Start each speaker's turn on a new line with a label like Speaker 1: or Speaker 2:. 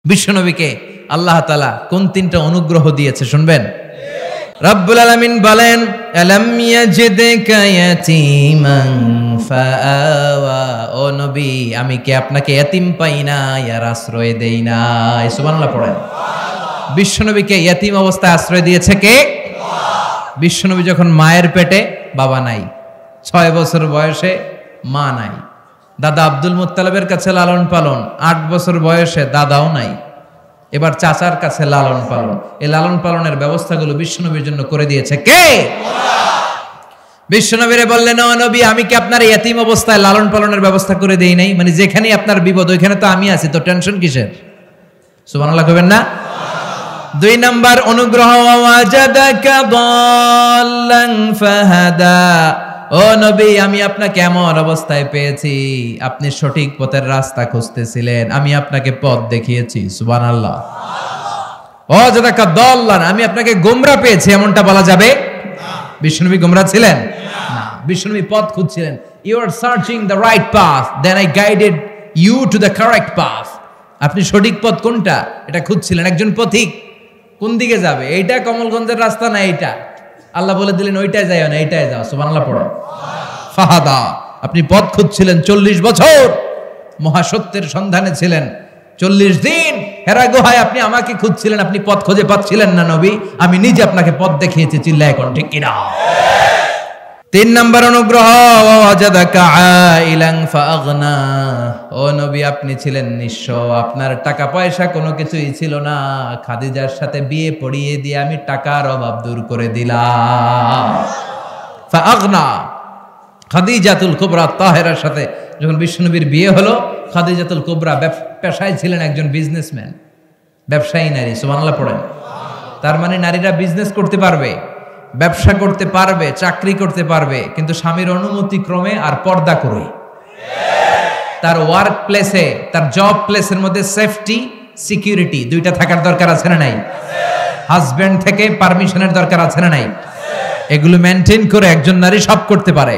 Speaker 1: বিশ্বনবীকে আল্লাহ তাআলা কোন তিনটা অনুগ্রহ দিয়েছে শুনবেন। রব্বুল আলামিন বলেন, আলাম ইয়াজিদকা ইয়াতীমান ফাআওয়া। ও নবী, আমি কি আপনাকে এতিম পাই না, আর আশ্রয় দেই না? সুবহানাল্লাহ পড়েন। বিশ্বনবীকে এতিম অবস্থায় আশ্রয় দিয়েছে কে? বিশ্বনবী যখন মায়ের পেটে, বাবা নাই, 6 বছর বয়সে মা নাই, দাদা আব্দুল মুত্তালিবের কাছে লালন পালন, 8 বছর বয়সে দাদাও নাই, এবার চাচার কাছে লালন পালন। এই লালন পালনের ব্যবস্থাগুলো বিশ্বনবীর জন্য করে দিয়েছে কে? বিশ্বনবীরে বললেন, ও নবী, আমি কি আপনার এতিম অবস্থায় লালন পালনের ব্যবস্থা করে দেই নাই? মানে যেখানেই আপনার বিপদ ওইখানে তো আমি আছি, তো টেনশন কিসের? সুবহানাল্লাহ কইবেন না? 2 নাম্বার অনুগ্রহ, ওয়াজাদাকা দাল্লান ফাহাদা। ও নবী, আমি আপনাকে এমন অবস্থায় পেয়েছি, আপনি সঠিক পথের রাস্তা খুঁজতেছিলেন, আমি আপনাকে পথ দেখিয়েছি। সুবহানাল্লাহ। ওয়াজাদাকা দাল্লান, আমি আপনাকে গোমরা পেয়েছি, এমনটা বলা যাবে? বিশ্বনবী গোমরা ছিলেন না, বিশ্বনবী পথ খুঁজছিলেন। You are searching the right path, then I guided you to the correct path. আপনি সঠিক পথ কোনটা এটা খুঁজছিলেন। একজন পথিক কোন দিকে যাবে, এইটা কমলগঞ্জের রাস্তা না এইটা, আল্লাহ বলে দিলেন ওইটাই যাও না, এইটাই যাও। সুবহানাল্লাহ পড়ো। ফাহাদা, আপনি পথ খুঁজছিলেন 40 বছর, মহাসত্যের সন্ধানে ছিলেন 40 দিন হেরা গুহায় আপনি আমাকে খুঁজছিলেন, আপনি পথ খুঁজে পাচ্ছিলেন না নবী, আমি নিজে আপনাকে পথ দেখিয়েছি। চিল্লায় এখন ঠিক কিনা? 3 নাম্বার অনুগ্রহ, ওয়াজাদাকা আইলান ফাআগনা। ও নবী, আপনি ছিলেন নিঃস্ব, আপনার টাকা পয়সা কোনো কিছুই ছিল না, খাদিজার সাথে বিয়ে পড়িয়ে দিয়ে আমি টাকার অভাব দূর করে দিলাম। ফাআগনা, খাদিজাতুল কুবরা তাহেরার সাথে যখন বিশ্বনবীর বিয়ে হলো, খাদিজাতুল কুবরা পেশায় ছিলেন একজন বিজনেসম্যান, ব্যবসায়ী নারী। সুবহানাল্লাহ পড়েন। তার মানে নারীরা বিজনেস করতে পারবে, ব্যবসা করতে পারবে, চাকরি করতে পারবে, কিন্তু স্বামীর অনুমতি ক্রমে আর পর্দা করে। তার ওয়ার্ক প্লেসে, তার জব প্লেসের মধ্যে সেফটি সিকিউরিটি দুইটা থাকার দরকার আছে না নাই? হাজবেন্ড থেকে পারমিশনের দরকার আছে না নাই? এগুলো মেনটেন করে একজন নারী সব করতে পারে।